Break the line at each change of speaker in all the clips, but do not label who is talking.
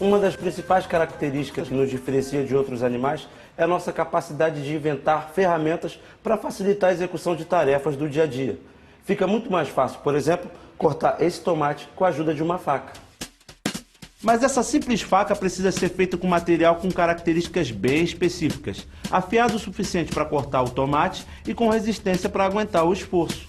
Uma das principais características que nos diferencia de outros animais é a nossa capacidade de inventar ferramentas para facilitar a execução de tarefas do dia a dia. Fica muito mais fácil, por exemplo, cortar esse tomate com a ajuda de uma faca.
Mas essa simples faca precisa ser feita com material com características bem específicas, afiado o suficiente para cortar o tomate e com resistência para aguentar o esforço.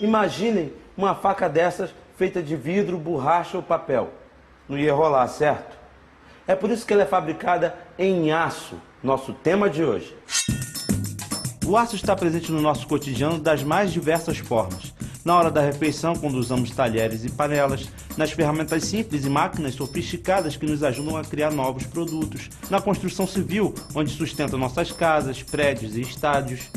Imaginem uma faca dessas feita de vidro, borracha ou papel. Não ia rolar, certo? É por isso que ela é fabricada em aço, nosso tema de hoje.
O aço está presente no nosso cotidiano das mais diversas formas. Na hora da refeição, quando usamos talheres e panelas, nas ferramentas simples e máquinas sofisticadas que nos ajudam a criar novos produtos, na construção civil, onde sustenta nossas casas, prédios e estádios,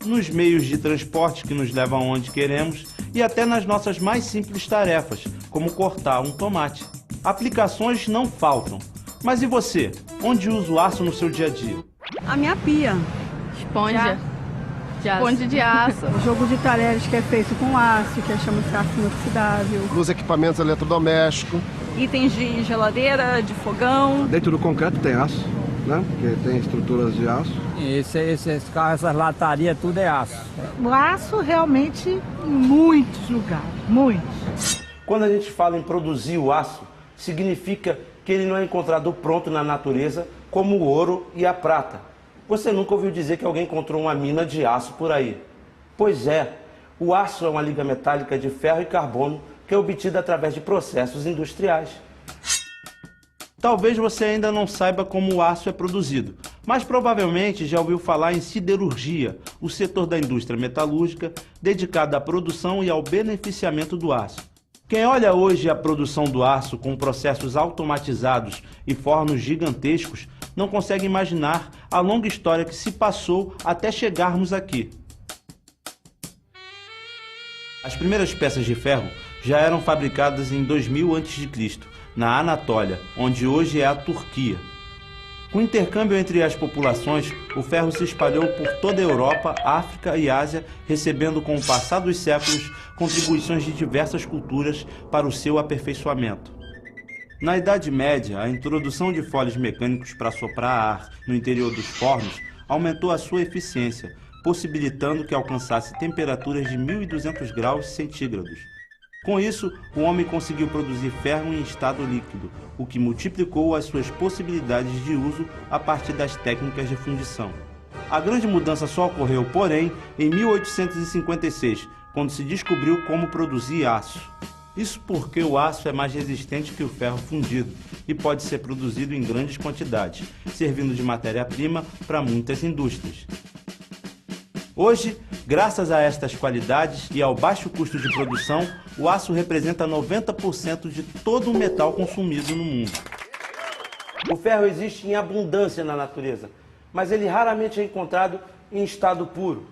nos meios de transporte que nos levam aonde queremos e até nas nossas mais simples tarefas, como cortar um tomate. Aplicações não faltam. Mas e você? Onde usa o aço no seu dia a dia?
A minha pia.
Esponja. Esponja de aço.
O jogo de talheres que é feito com aço, que chama-se aço inoxidável.
Nos equipamentos eletrodomésticos.
Itens de geladeira, de fogão.
Dentro do concreto tem aço, né? Porque tem estruturas de aço.
Esses carros, essas latarias, tudo é aço.
O aço realmente em muitos lugares, muitos.
Quando a gente fala em produzir o aço, significa que ele não é encontrado pronto na natureza como o ouro e a prata. Você nunca ouviu dizer que alguém encontrou uma mina de aço por aí? Pois é, o aço é uma liga metálica de ferro e carbono que é obtida através de processos industriais.
Talvez você ainda não saiba como o aço é produzido, mas provavelmente já ouviu falar em siderurgia, o setor da indústria metalúrgica dedicado à produção e ao beneficiamento do aço. Quem olha hoje a produção do aço com processos automatizados e fornos gigantescos não consegue imaginar a longa história que se passou até chegarmos aqui. As primeiras peças de ferro já eram fabricadas em 2000 a.C., na Anatólia, onde hoje é a Turquia. Com o intercâmbio entre as populações, o ferro se espalhou por toda a Europa, África e Ásia, recebendo com o passar dos séculos contribuições de diversas culturas para o seu aperfeiçoamento. Na Idade Média, a introdução de foles mecânicos para soprar ar no interior dos fornos aumentou a sua eficiência, possibilitando que alcançasse temperaturas de 1.200 graus centígrados. Com isso, o homem conseguiu produzir ferro em estado líquido, o que multiplicou as suas possibilidades de uso a partir das técnicas de fundição. A grande mudança só ocorreu, porém, em 1856, quando se descobriu como produzir aço. Isso porque o aço é mais resistente que o ferro fundido e pode ser produzido em grandes quantidades, servindo de matéria-prima para muitas indústrias. Hoje, graças a estas qualidades e ao baixo custo de produção, o aço representa 90% de todo o metal consumido no mundo.
O ferro existe em abundância na natureza, mas ele raramente é encontrado em estado puro.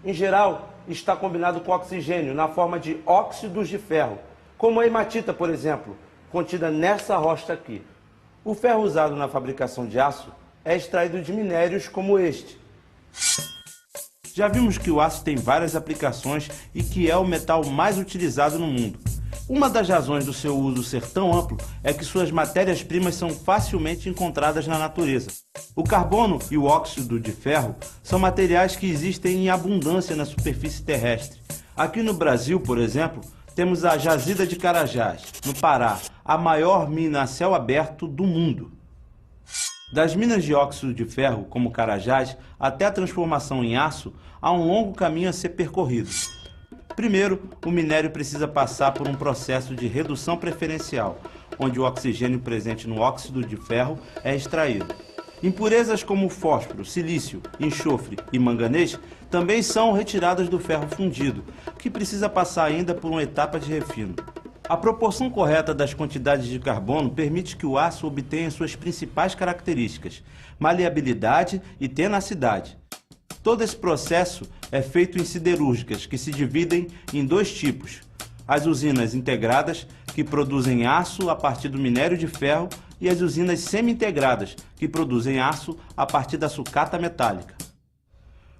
Em geral, está combinado com oxigênio na forma de óxidos de ferro, como a hematita, por exemplo, contida nessa rocha aqui. O ferro usado na fabricação de aço é extraído de minérios como este.
Já vimos que o aço tem várias aplicações e que é o metal mais utilizado no mundo. Uma das razões do seu uso ser tão amplo é que suas matérias-primas são facilmente encontradas na natureza. O carbono e o óxido de ferro são materiais que existem em abundância na superfície terrestre. Aqui no Brasil, por exemplo, temos a Jazida de Carajás, no Pará, a maior mina a céu aberto do mundo. Das minas de óxido de ferro, como Carajás, até a transformação em aço, há um longo caminho a ser percorrido. Primeiro, o minério precisa passar por um processo de redução preferencial, onde o oxigênio presente no óxido de ferro é extraído. Impurezas como fósforo, silício, enxofre e manganês também são retiradas do ferro fundido, que precisa passar ainda por uma etapa de refino. A proporção correta das quantidades de carbono permite que o aço obtenha suas principais características, maleabilidade e tenacidade. Todo esse processo é feito em siderúrgicas, que se dividem em dois tipos: as usinas integradas, que produzem aço a partir do minério de ferro, e as usinas semi-integradas, que produzem aço a partir da sucata metálica.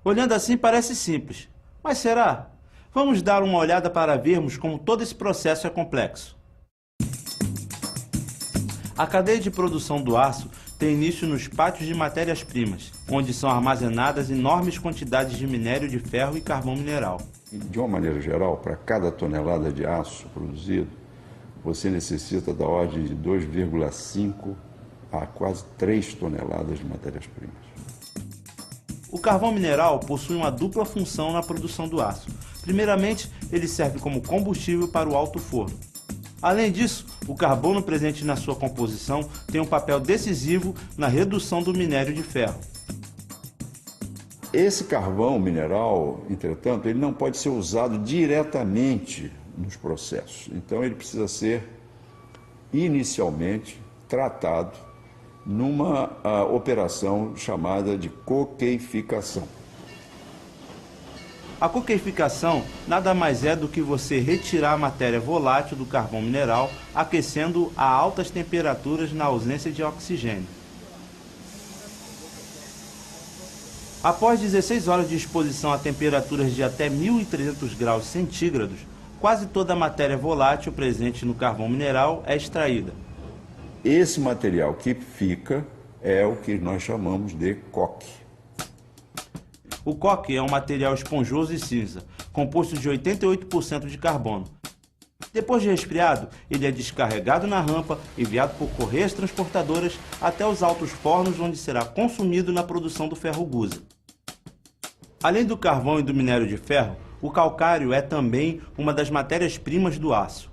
Olhando assim parece simples, mas será? Vamos dar uma olhada para vermos como todo esse processo é complexo. A cadeia de produção do aço tem início nos pátios de matérias-primas, onde são armazenadas enormes quantidades de minério de ferro e carvão mineral.
De uma maneira geral, para cada tonelada de aço produzido, você necessita da ordem de 2,5 a quase 3 toneladas de matérias-primas.
O carvão mineral possui uma dupla função na produção do aço. Primeiramente, ele serve como combustível para o alto forno. Além disso, o carbono presente na sua composição tem um papel decisivo na redução do minério de ferro.
Esse carvão mineral, entretanto, ele não pode ser usado diretamente nos processos. Então, ele precisa ser, inicialmente, tratado numa operação chamada de coqueificação.
A coqueificação nada mais é do que você retirar a matéria volátil do carvão mineral, aquecendo a altas temperaturas na ausência de oxigênio. Após 16 horas de exposição a temperaturas de até 1.300 graus centígrados, quase toda a matéria volátil presente no carvão mineral é extraída.
Esse material que fica é o que nós chamamos de coque.
O coque é um material esponjoso e cinza, composto de 88% de carbono. Depois de resfriado, ele é descarregado na rampa, enviado por correias transportadoras até os altos fornos, onde será consumido na produção do ferro gusa. Além do carvão e do minério de ferro, o calcário é também uma das matérias-primas do aço.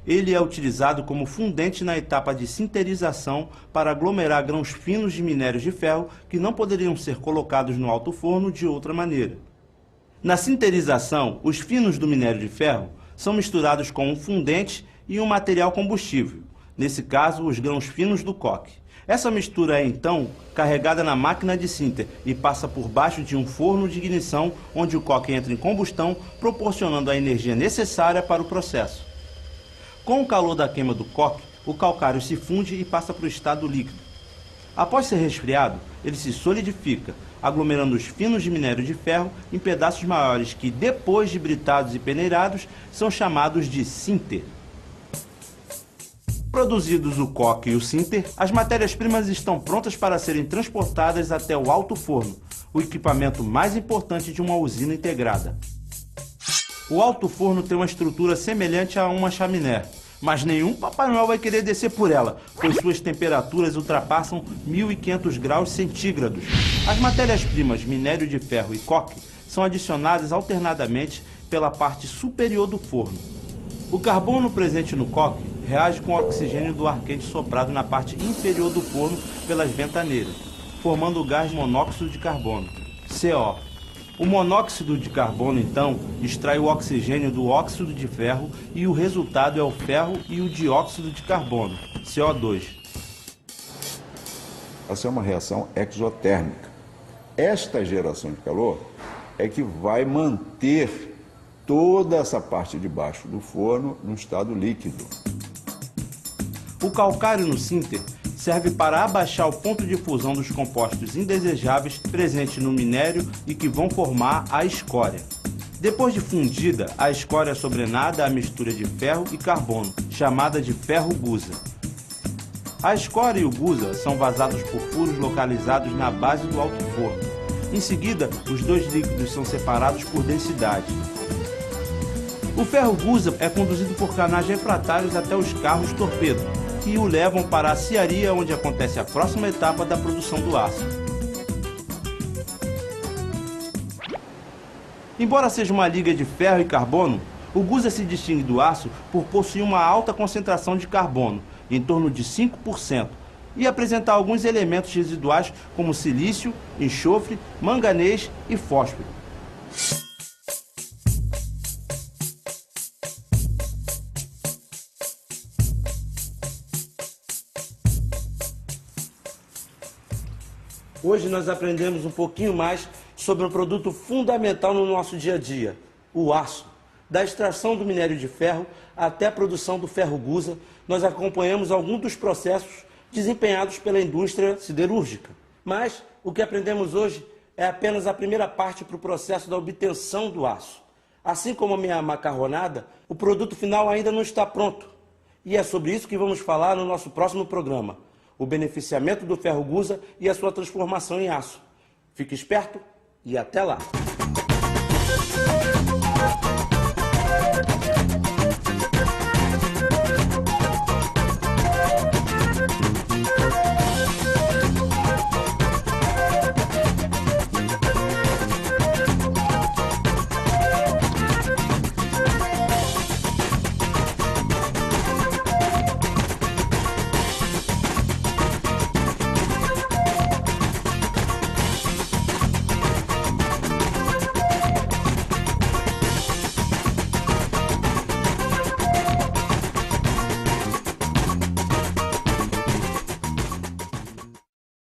Ele é utilizado como fundente na etapa de sinterização para aglomerar grãos finos de minérios de ferro que não poderiam ser colocados no alto forno de outra maneira. Na sinterização, os finos do minério de ferro são misturados com um fundente e um material combustível, nesse caso, os grãos finos do coque. Essa mistura é, então, carregada na máquina de sinter e passa por baixo de um forno de ignição, onde o coque entra em combustão, proporcionando a energia necessária para o processo. Com o calor da queima do coque, o calcário se funde e passa para o estado líquido. Após ser resfriado, ele se solidifica, aglomerando os finos de minério de ferro em pedaços maiores que, depois de britados e peneirados, são chamados de sinter. Produzidos o coque e o sinter, as matérias-primas estão prontas para serem transportadas até o alto forno, o equipamento mais importante de uma usina integrada. O alto forno tem uma estrutura semelhante a uma chaminé, mas nenhum Papai Noel vai querer descer por ela, pois suas temperaturas ultrapassam 1.500 graus centígrados. As matérias-primas, minério de ferro e coque, são adicionadas alternadamente pela parte superior do forno. O carbono presente no coque reage com o oxigênio do ar quente soprado na parte inferior do forno pelas ventaneiras, formando o gás monóxido de carbono, CO. O monóxido de carbono, então, extrai o oxigênio do óxido de ferro e o resultado é o ferro e o dióxido de carbono, CO2.
Essa é uma reação exotérmica. Esta geração de calor é que vai manter toda essa parte de baixo do forno no estado líquido.
O calcário no sinter serve para abaixar o ponto de fusão dos compostos indesejáveis presentes no minério e que vão formar a escória. Depois de fundida, a escória é sobrenada à mistura de ferro e carbono, chamada de ferro gusa. A escória e o gusa são vazados por furos localizados na base do alto forno. Em seguida, os dois líquidos são separados por densidade. O ferro gusa é conduzido por canais refratários até os carros torpedo, que o levam para a aciaria, onde acontece a próxima etapa da produção do aço. Embora seja uma liga de ferro e carbono, o gusa se distingue do aço por possuir uma alta concentração de carbono, em torno de 5%, e apresentar alguns elementos residuais como silício, enxofre, manganês e fósforo.
Hoje nós aprendemos um pouquinho mais sobre um produto fundamental no nosso dia a dia, o aço. Da extração do minério de ferro até a produção do ferro gusa, nós acompanhamos alguns dos processos desempenhados pela indústria siderúrgica. Mas o que aprendemos hoje é apenas a primeira parte para o processo da obtenção do aço. Assim como a minha macarronada, o produto final ainda não está pronto. E é sobre isso que vamos falar no nosso próximo programa, o beneficiamento do ferro gusa e a sua transformação em aço. Fique esperto e até lá!